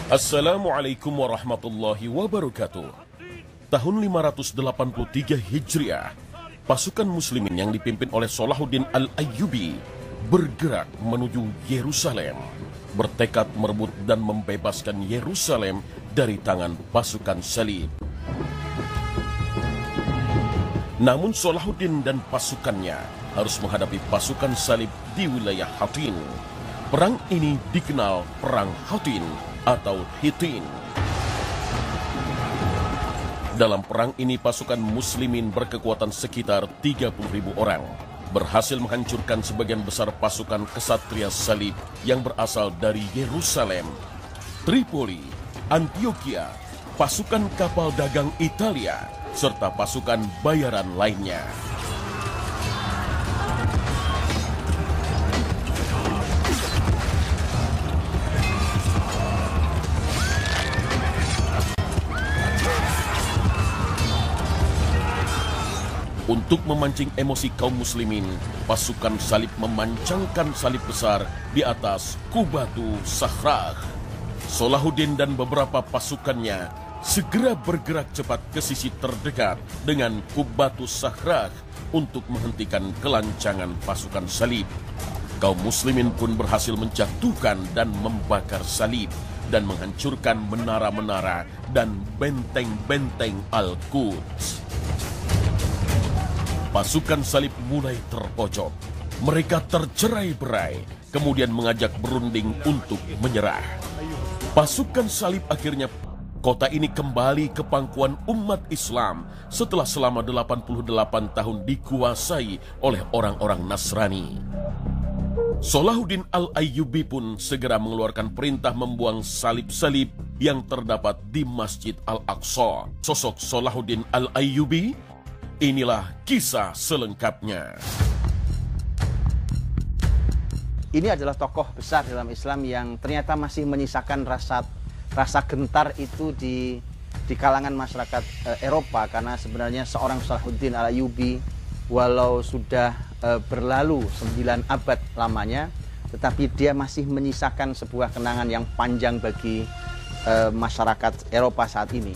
Assalamualaikum warahmatullahi wabarakatuh. Tahun 583 Hijriah, pasukan muslimin yang dipimpin oleh Salahuddin Al-Ayyubi bergerak menuju Yerusalem, bertekad merebut dan membebaskan Yerusalem dari tangan pasukan Salib. Namun Salahuddin dan pasukannya harus menghadapi pasukan Salib di wilayah Hattin. Perang ini dikenal Perang Hattin atau Hittin. Dalam perang ini pasukan muslimin berkekuatan sekitar 30.000 orang berhasil menghancurkan sebagian besar pasukan kesatria Salib yang berasal dari Yerusalem, Tripoli, Antioquia, pasukan kapal dagang Italia, serta pasukan bayaran lainnya. Untuk memancing emosi kaum muslimin, pasukan Salib memancangkan salib besar di atas Qubatu Sakhrah. Salahuddin dan beberapa pasukannya segera bergerak cepat ke sisi terdekat dengan Qubatu Sakhrah untuk menghentikan kelancangan pasukan Salib. Kaum muslimin pun berhasil menjatuhkan dan membakar salib dan menghancurkan menara-menara dan benteng-benteng Al-Quds. Pasukan Salib mulai terpojok. Mereka tercerai-berai, kemudian mengajak berunding untuk menyerah. Pasukan Salib akhirnya kota ini kembali ke pangkuan umat Islam setelah selama 88 tahun dikuasai oleh orang-orang Nasrani. Salahuddin Al-Ayyubi pun segera mengeluarkan perintah membuang salib-salib yang terdapat di Masjid Al-Aqsa. Sosok Salahuddin Al-Ayyubi, inilah kisah selengkapnya. Ini adalah tokoh besar dalam Islam yang ternyata masih menyisakan rasa gentar itu di kalangan masyarakat Eropa, karena sebenarnya seorang Salahuddin Al-Ayyubi walau sudah berlalu 9 abad lamanya, tetapi dia masih menyisakan sebuah kenangan yang panjang bagi masyarakat Eropa saat ini.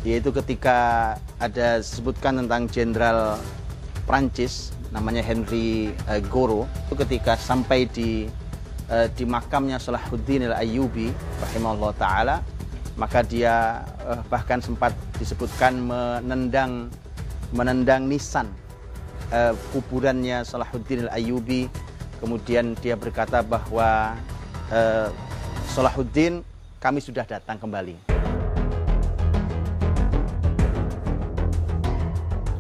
Yaitu ketika ada disebutkan tentang jenderal Prancis namanya Henry Gouraud, itu ketika sampai di makamnya Salahuddin Al-Ayyubi rahimahullah ta'ala, maka dia bahkan sempat disebutkan menendang nisan kuburannya Salahuddin Al-Ayyubi. Kemudian dia berkata bahwa Salahuddin, kami sudah datang kembali.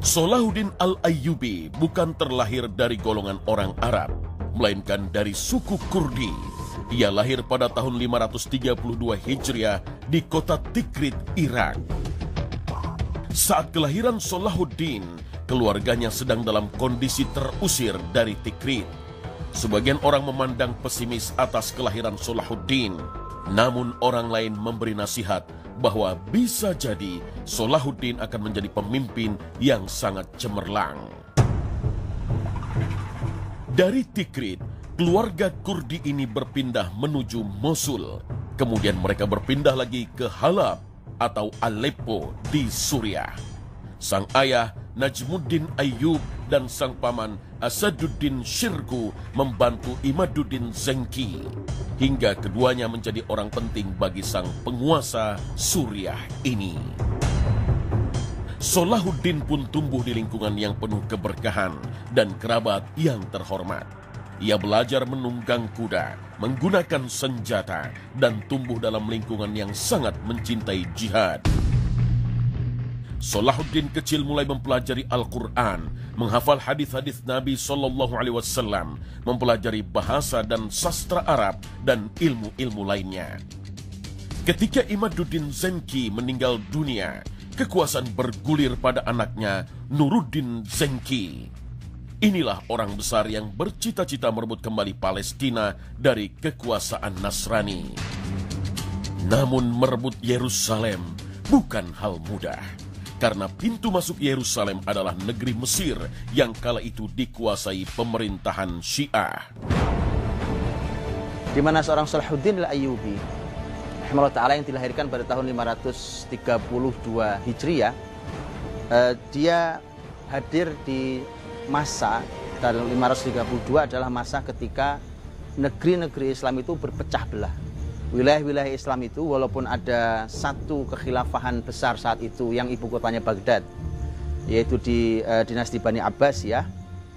Salahuddin Al-Ayyubi bukan terlahir dari golongan orang Arab, melainkan dari suku Kurdi. Ia lahir pada tahun 532 Hijriah di kota Tikrit, Irak. Saat kelahiran Salahuddin, keluarganya sedang dalam kondisi terusir dari Tikrit. Sebagian orang memandang pesimis atas kelahiran Salahuddin, namun orang lain memberi nasihat bahwa bisa jadi Salahuddin akan menjadi pemimpin yang sangat cemerlang. Dari Tikrit, keluarga Kurdi ini berpindah menuju Mosul. Kemudian mereka berpindah lagi ke Halab atau Aleppo di Suriah. Sang ayah Najmuddin Ayyub dan sang paman Asaduddin Shirkuh membantu Imaduddin Zenki, hingga keduanya menjadi orang penting bagi sang penguasa Suriah ini. Salahuddin pun tumbuh di lingkungan yang penuh keberkahan dan kerabat yang terhormat. Ia belajar menunggang kuda, menggunakan senjata, dan tumbuh dalam lingkungan yang sangat mencintai jihad. Salahuddin kecil mulai mempelajari Al-Quran, menghafal hadis-hadis Nabi SAW, mempelajari bahasa dan sastra Arab, dan ilmu-ilmu lainnya. Ketika Imaduddin Zenki meninggal dunia, kekuasaan bergulir pada anaknya Nuruddin Zenki. Inilah orang besar yang bercita-cita merebut kembali Palestina dari kekuasaan Nasrani. Namun merebut Yerusalem bukan hal mudah, karena pintu masuk Yerusalem adalah negeri Mesir yang kala itu dikuasai pemerintahan Syiah. Di mana seorang Salahuddin Al-Ayyubi rahimahullah ta'ala yang dilahirkan pada tahun 532 Hijriah, dia hadir di masa tahun 532 adalah masa ketika negeri-negeri Islam itu berpecah belah. Wilayah-wilayah Islam itu walaupun ada satu kekhilafahan besar saat itu yang ibu kotanya Baghdad, yaitu di dinasti Bani Abbas ya,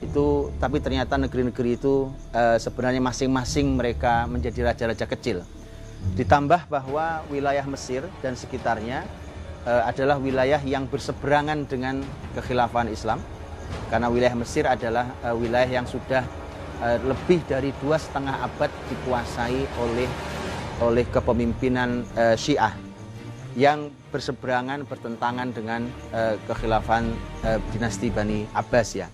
itu tapi ternyata negeri-negeri itu sebenarnya masing-masing mereka menjadi raja-raja kecil. Ditambah bahwa wilayah Mesir dan sekitarnya adalah wilayah yang berseberangan dengan kekhilafahan Islam, karena wilayah Mesir adalah wilayah yang sudah lebih dari 2,5 abad dikuasai oleh kepemimpinan Syiah yang berseberangan, bertentangan dengan kekhilafahan dinasti Bani Abbas ya.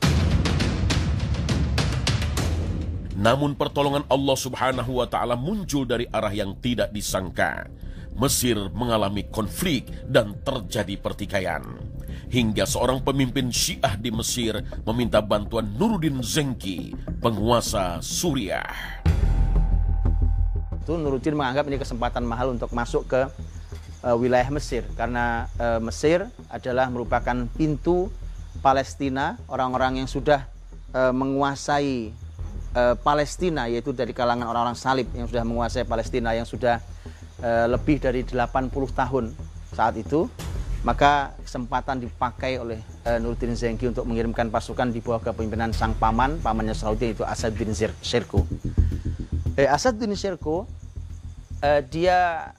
Namun pertolongan Allah Subhanahu wa Ta'ala muncul dari arah yang tidak disangka. Mesir mengalami konflik dan terjadi pertikaian. Hingga seorang pemimpin Syiah di Mesir meminta bantuan Nuruddin Zenki, penguasa Suriah. Itu Nuruddin menganggap ini kesempatan mahal untuk masuk ke wilayah Mesir, karena Mesir adalah merupakan pintu Palestina, orang-orang yang sudah menguasai Palestina, yaitu dari kalangan orang-orang salib yang sudah menguasai Palestina yang sudah lebih dari 80 tahun saat itu. Maka kesempatan dipakai oleh Nuruddin Zenki untuk mengirimkan pasukan di bawah kepemimpinan sang pamannya Salahuddin, itu Asaduddin Shirkuh. Asaduddin Shirkuh dia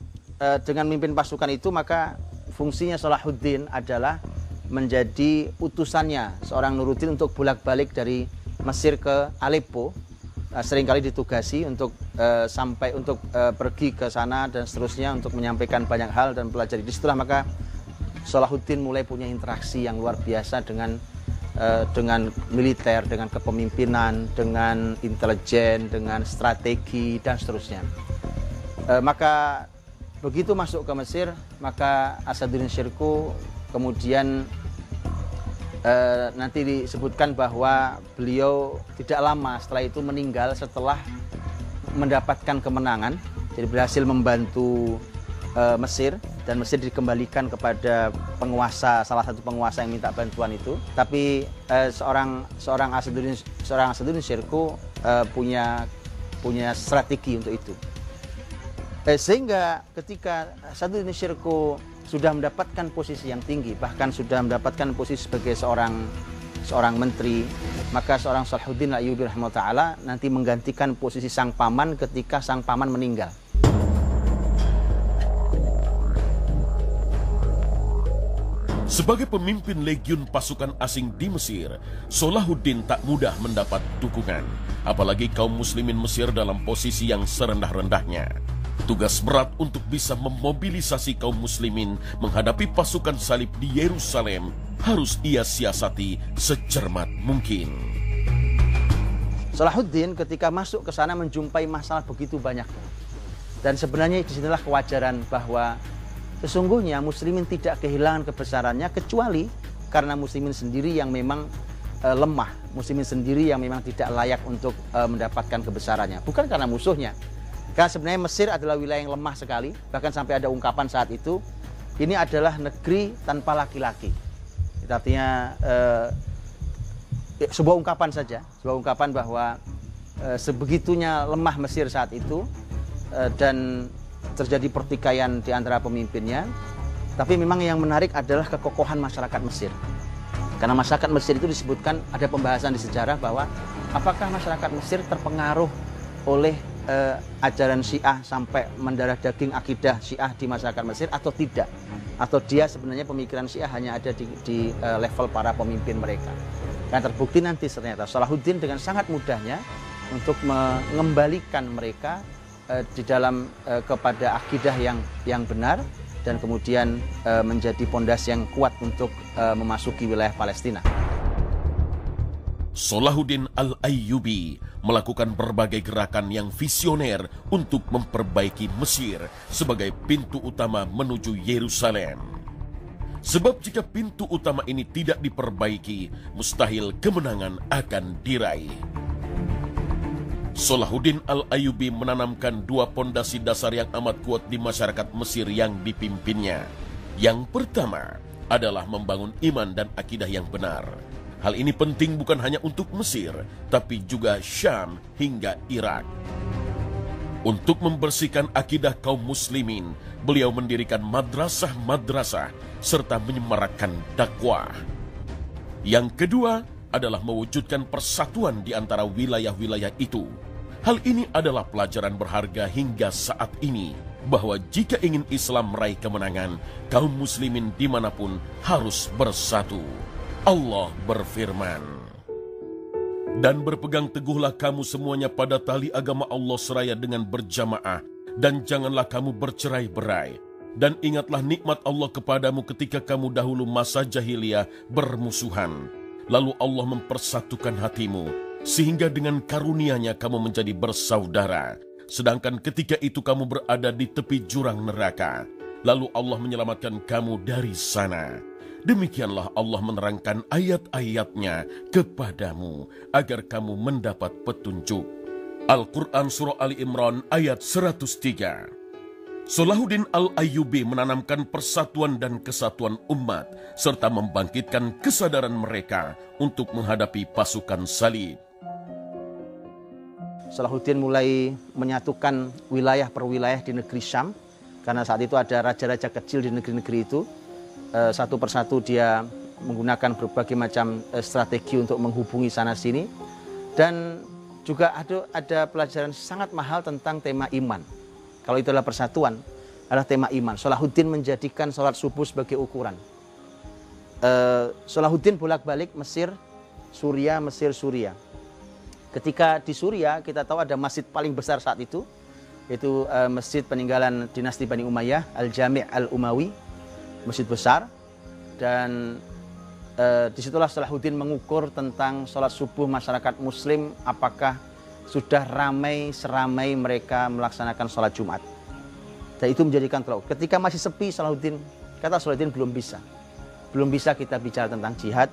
dengan memimpin pasukan itu, maka fungsinya Salahuddin adalah menjadi utusannya seorang Nuruddin untuk bolak-balik dari Mesir ke Aleppo. Seringkali ditugasi untuk pergi ke sana dan seterusnya untuk menyampaikan banyak hal dan pelajari. Disitulah maka Salahuddin mulai punya interaksi yang luar biasa dengan militer, dengan kepemimpinan, dengan intelijen, dengan strategi dan seterusnya. Maka begitu masuk ke Mesir, maka Asaduddin Shirkuh kemudian nanti disebutkan bahwa beliau tidak lama setelah itu meninggal setelah mendapatkan kemenangan. Jadi berhasil membantu Mesir, dan Mesir dikembalikan kepada salah satu penguasa yang minta bantuan itu. Tapi seorang Asaduddin Shirkuh punya strategi untuk itu. Sehingga ketika Asaduddin Shirkuh sudah mendapatkan posisi yang tinggi, bahkan sudah mendapatkan posisi sebagai seorang menteri, maka seorang Salahuddin Al-Ayyubi rahimahullah ta'ala nanti menggantikan posisi sang paman ketika sang paman meninggal. Sebagai pemimpin legiun pasukan asing di Mesir, Salahuddin tak mudah mendapat dukungan, apalagi kaum muslimin Mesir dalam posisi yang serendah-rendahnya. Tugas berat untuk bisa memobilisasi kaum muslimin menghadapi pasukan salib di Yerusalem harus ia siasati secermat mungkin. Salahuddin ketika masuk ke sana menjumpai masalah begitu banyak. Dan sebenarnya disinilah kewajaran bahwa sesungguhnya muslimin tidak kehilangan kebesarannya kecuali karena muslimin sendiri yang memang lemah, muslimin sendiri yang memang tidak layak untuk mendapatkan kebesarannya, bukan karena musuhnya. Karena sebenarnya Mesir adalah wilayah yang lemah sekali, bahkan sampai ada ungkapan saat itu, ini adalah negeri tanpa laki-laki. Itu artinya sebuah ungkapan saja, sebuah ungkapan bahwa sebegitunya lemah Mesir saat itu, dan terjadi pertikaian di antara pemimpinnya. Tapi memang yang menarik adalah kekokohan masyarakat Mesir. Karena masyarakat Mesir itu disebutkan, ada pembahasan di sejarah bahwa apakah masyarakat Mesir terpengaruh oleh ajaran Syiah sampai mendarah daging akidah Syiah di masyarakat Mesir atau tidak, atau dia sebenarnya pemikiran Syiah hanya ada di level para pemimpin mereka. Dan terbukti nanti ternyata Salahuddin dengan sangat mudahnya untuk mengembalikan mereka di dalam kepada akidah yang benar, dan kemudian menjadi pondasi yang kuat untuk memasuki wilayah Palestina. Salahuddin Al-Ayyubi melakukan berbagai gerakan yang visioner untuk memperbaiki Mesir sebagai pintu utama menuju Yerusalem. Sebab jika pintu utama ini tidak diperbaiki, mustahil kemenangan akan diraih. Salahuddin Al-Ayyubi menanamkan dua pondasi dasar yang amat kuat di masyarakat Mesir yang dipimpinnya. Yang pertama adalah membangun iman dan akidah yang benar. Hal ini penting bukan hanya untuk Mesir, tapi juga Syam hingga Irak. Untuk membersihkan akidah kaum muslimin, beliau mendirikan madrasah-madrasah serta menyemarakkan dakwah. Yang kedua adalah mewujudkan persatuan di antara wilayah-wilayah itu. Hal ini adalah pelajaran berharga hingga saat ini, bahwa jika ingin Islam meraih kemenangan, kaum muslimin dimanapun harus bersatu. Allah berfirman, "Dan berpegang teguhlah kamu semuanya pada tali agama Allah seraya dengan berjamaah, dan janganlah kamu bercerai-berai. Dan ingatlah nikmat Allah kepadamu ketika kamu dahulu masa jahiliyah bermusuhan. Lalu Allah mempersatukan hatimu, sehingga dengan karunia-Nya kamu menjadi bersaudara. Sedangkan ketika itu kamu berada di tepi jurang neraka. Lalu Allah menyelamatkan kamu dari sana. Demikianlah Allah menerangkan ayat-ayat-Nya kepadamu agar kamu mendapat petunjuk." Al-Quran Surah Ali Imran ayat 103. Salahuddin Al-Ayyubi menanamkan persatuan dan kesatuan umat serta membangkitkan kesadaran mereka untuk menghadapi pasukan salib. Salahuddin mulai menyatukan wilayah per wilayah di negeri Syam, karena saat itu ada raja-raja kecil di negeri-negeri itu. Satu persatu dia menggunakan berbagai macam strategi untuk menghubungi sana-sini. Dan juga ada pelajaran sangat mahal tentang tema iman. Kalau itu adalah persatuan, adalah tema iman. Salahuddin menjadikan sholat subuh sebagai ukuran. Salahuddin bolak-balik Mesir, Suria, Mesir, Suria. Ketika di Suria, kita tahu ada masjid paling besar saat itu, yaitu masjid peninggalan dinasti Bani Umayyah, Al-Jami' Al-Umawi, masjid besar. Dan disitulah Salahuddin mengukur tentang sholat subuh masyarakat muslim, apakah sudah seramai mereka melaksanakan sholat Jumat. Dan itu menjadikan tolak. Ketika masih sepi, kata Salahuddin belum bisa kita bicara tentang jihad.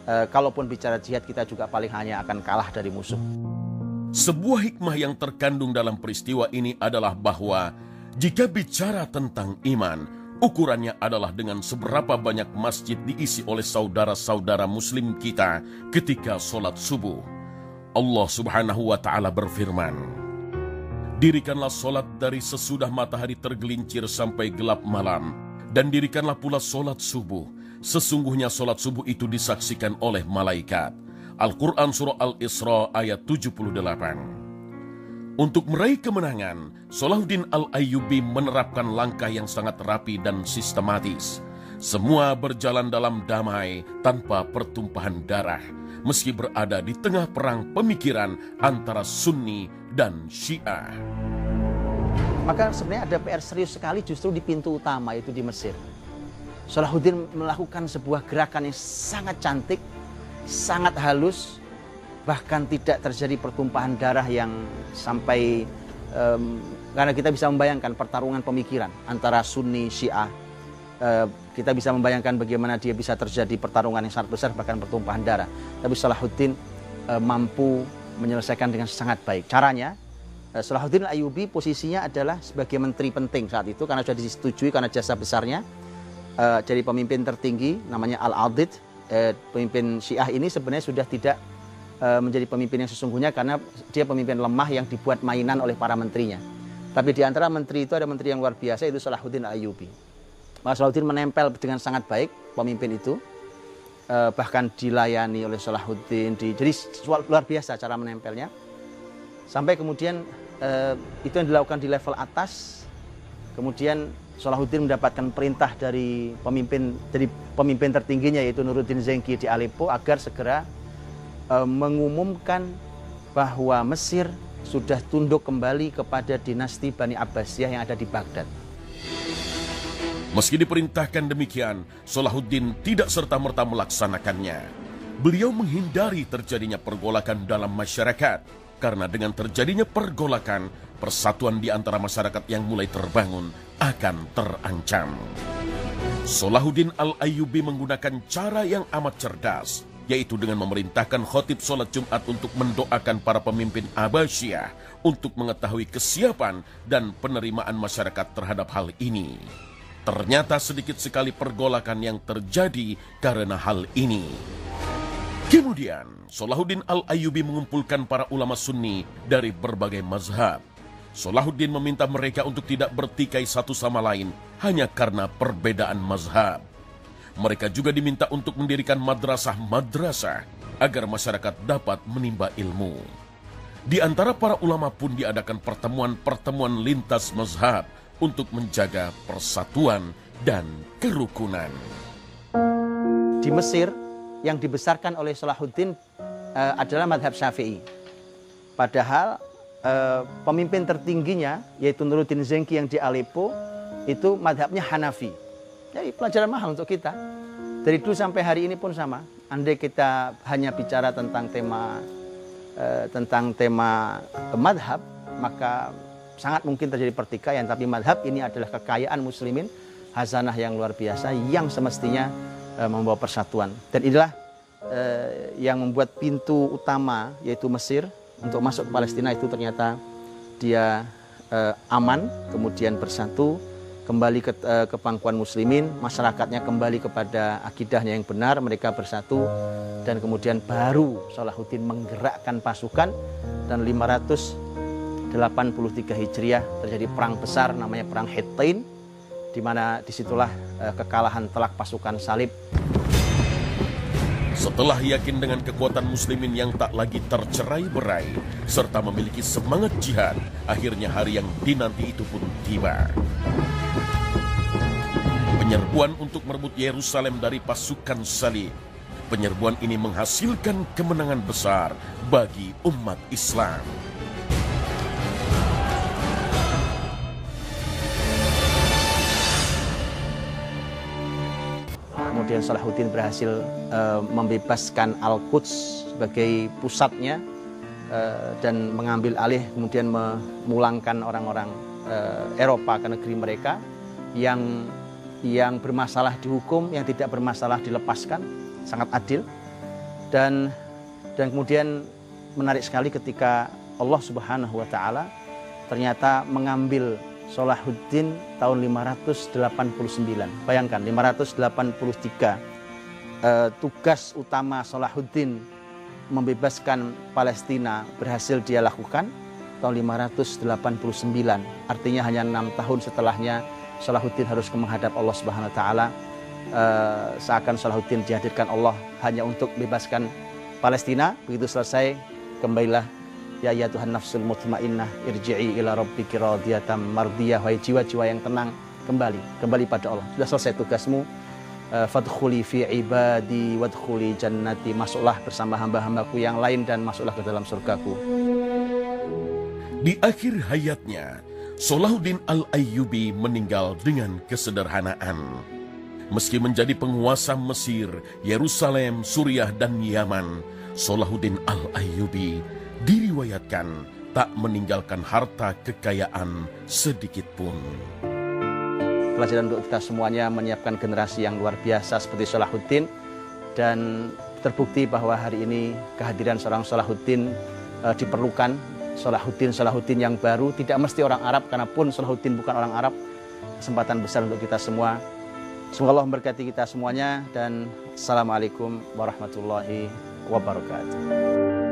Kalaupun bicara jihad, kita juga paling hanya akan kalah dari musuh. Sebuah hikmah yang terkandung dalam peristiwa ini adalah bahwa jika bicara tentang iman, ukurannya adalah dengan seberapa banyak masjid diisi oleh saudara-saudara muslim kita ketika sholat subuh. Allah Subhanahu wa Ta'ala berfirman, "Dirikanlah sholat dari sesudah matahari tergelincir sampai gelap malam, dan dirikanlah pula sholat subuh. Sesungguhnya sholat subuh itu disaksikan oleh malaikat." Al-Quran Surah Al-Isra ayat 78. Untuk meraih kemenangan, Salahuddin Al-Ayyubi menerapkan langkah yang sangat rapi dan sistematis. Semua berjalan dalam damai tanpa pertumpahan darah, meski berada di tengah perang pemikiran antara Sunni dan Syiah. Maka sebenarnya ada PR serius sekali justru di pintu utama, yaitu di Mesir. Salahuddin melakukan sebuah gerakan yang sangat cantik, sangat halus, bahkan tidak terjadi pertumpahan darah yang sampai karena kita bisa membayangkan pertarungan pemikiran antara Sunni, Syiah. Kita bisa membayangkan bagaimana dia bisa terjadi pertarungan yang sangat besar, bahkan pertumpahan darah. Tapi Salahuddin mampu menyelesaikan dengan sangat baik. Caranya, Salahuddin Al-Ayyubi posisinya adalah sebagai menteri penting saat itu, karena sudah disetujui karena jasa besarnya. Jadi pemimpin tertinggi namanya Al-Adid. Pemimpin Syiah ini sebenarnya sudah tidak menjadi pemimpin yang sesungguhnya, karena dia pemimpin lemah yang dibuat mainan oleh para menterinya. Tapi di antara menteri itu ada menteri yang luar biasa, yaitu Salahuddin Al-Ayyubi. Maka Salahuddin menempel dengan sangat baik pemimpin itu, bahkan dilayani oleh Salahuddin. Jadi luar biasa cara menempelnya. Sampai kemudian itu yang dilakukan di level atas. Kemudian Salahuddin mendapatkan perintah dari pemimpin tertingginya, yaitu Nuruddin Zenki di Aleppo, agar segera mengumumkan bahwa Mesir sudah tunduk kembali kepada dinasti Bani Abbasiyah yang ada di Baghdad. Meski diperintahkan demikian, Salahuddin tidak serta-merta melaksanakannya. Beliau menghindari terjadinya pergolakan dalam masyarakat, karena dengan terjadinya pergolakan, persatuan di antara masyarakat yang mulai terbangun akan terancam. Salahuddin Al-Ayyubi menggunakan cara yang amat cerdas. yaitu dengan memerintahkan khatib sholat Jumat untuk mendoakan para pemimpin Abbasiyah untuk mengetahui kesiapan dan penerimaan masyarakat terhadap hal ini. Ternyata sedikit sekali pergolakan yang terjadi karena hal ini. Kemudian, Salahuddin Al-Ayyubi mengumpulkan para ulama Sunni dari berbagai mazhab. Salahuddin meminta mereka untuk tidak bertikai satu sama lain hanya karena perbedaan mazhab. Mereka juga diminta untuk mendirikan madrasah-madrasah agar masyarakat dapat menimba ilmu. Di antara para ulama pun diadakan pertemuan-pertemuan lintas mazhab untuk menjaga persatuan dan kerukunan. Di Mesir, yang dibesarkan oleh Salahuddin adalah madhab Syafi'i. Padahal pemimpin tertingginya, yaitu Nuruddin Zenki yang di Aleppo, itu madhabnya Hanafi. Jadi pelajaran mahal untuk kita. Dari dulu sampai hari ini pun sama. Andai kita hanya bicara tentang tema madhab, maka sangat mungkin terjadi pertikaian. Tapi madhab ini adalah kekayaan muslimin, hazanah yang luar biasa yang semestinya membawa persatuan. Dan inilah yang membuat pintu utama, yaitu Mesir, untuk masuk ke Palestina itu ternyata dia aman, kemudian bersatu, kembali ke pangkuan muslimin, masyarakatnya kembali kepada akidahnya yang benar, mereka bersatu, dan kemudian baru Salahuddin menggerakkan pasukan, dan 583 Hijriah terjadi perang besar namanya Perang Hittain, di mana disitulah kekalahan telak pasukan salib. Setelah yakin dengan kekuatan muslimin yang tak lagi tercerai-berai, serta memiliki semangat jihad, akhirnya hari yang dinanti itu pun tiba. Penyerbuan untuk merebut Yerusalem dari pasukan salib. Penyerbuan ini menghasilkan kemenangan besar bagi umat Islam. Kemudian Salahuddin berhasil membebaskan Al-Quds sebagai pusatnya dan mengambil alih, kemudian memulangkan orang-orang Eropa ke negeri mereka yang bermasalah dihukum, yang tidak bermasalah dilepaskan, sangat adil. Dan kemudian menarik sekali ketika Allah Subhanahu wa Ta'ala ternyata mengambil Salahuddin tahun 589. Bayangkan 583, tugas utama Salahuddin membebaskan Palestina berhasil dia lakukan tahun 589. Artinya hanya 6 tahun setelahnya Salahuddin harus menghadap Allah Subhanahu wa Ta'ala. Seakan Salahuddin dihadirkan Allah hanya untuk bebaskan Palestina. Begitu selesai, kembalilah ya Tuhan nafsul mutmainnah irji'i ila rabbiki radiyatan mardiyah. Wahai jiwa-jiwa yang tenang, kembali pada Allah. Sudah selesai tugasmu. Fadkhuli fi ibadi wadkhuli jannati. Masuklah bersama hamba-hambaku yang lain dan masuklah ke dalam surgaku. Di akhir hayatnya, Salahuddin Al-Ayyubi meninggal dengan kesederhanaan. Meski menjadi penguasa Mesir, Yerusalem, Suriah, dan Yaman, Salahuddin Al-Ayyubi diriwayatkan tak meninggalkan harta kekayaan sedikit pun. Pelajaran untuk kita semuanya, menyiapkan generasi yang luar biasa seperti Salahuddin, dan terbukti bahwa hari ini kehadiran seorang Salahuddin diperlukan. Salahuddin yang baru, tidak mesti orang Arab, karena pun Salahuddin bukan orang Arab. Kesempatan besar untuk kita semua. Semoga Allah memberkati kita semuanya, dan Assalamualaikum warahmatullahi wabarakatuh.